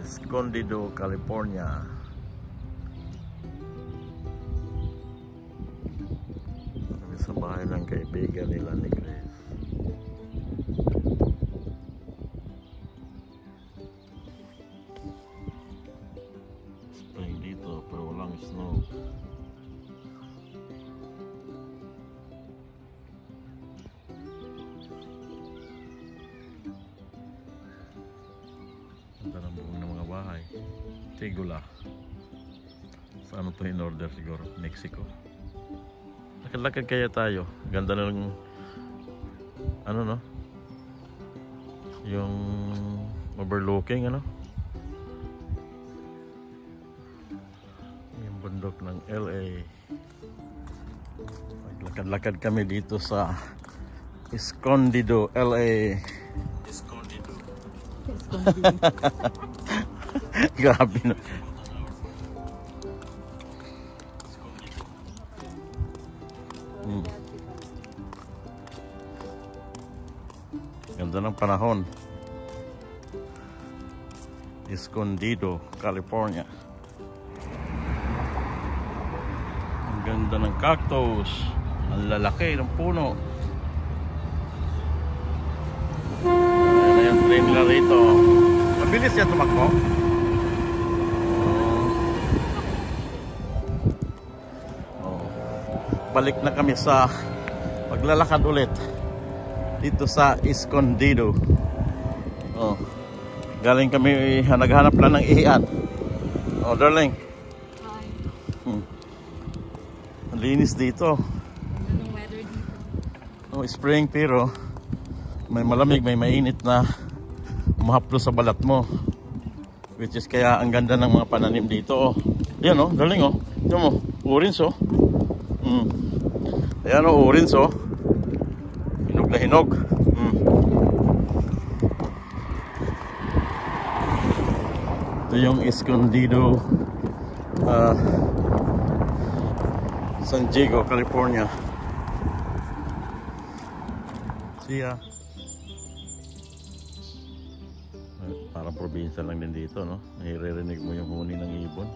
Escondido, California. Kami sa bahay ng kaibigan nila ni Grace. Spring dito pero walang snow. Ganda ng buong ng mga bahay. Tigula. Sa ano to in order siguro? Mexico. Lakad-lakad kaya tayo. Ganda na ng ano no? Yung overlooking ano? Yung bundok ng LA. Maglakad-lakad kami dito sa Escondido, LA. Escondido. Grabe no. Ganda ng panahon. Escondido, California. Ang ganda ng cactus. Ang lalaki ng puno. Ayan na yung train nila rito. Mabilis yan tumakbo. Balik na kami sa paglalakad ulit dito sa Escondido. Galing kami, naghanap lang ng ihian. Darling. Ang linis dito. Anong weather dito? Spring pero may malamig, may mainit na umahaplo sa balat mo. Which is kaya ang ganda ng mga pananim dito. Yan darling Tignan mo, orange Ayan orange Hinog na hinog. Ito yung Escondido, San Diego, California. See ya. Parang probinsya lang din dito, no? Naririnig mo yung huni ng ibon.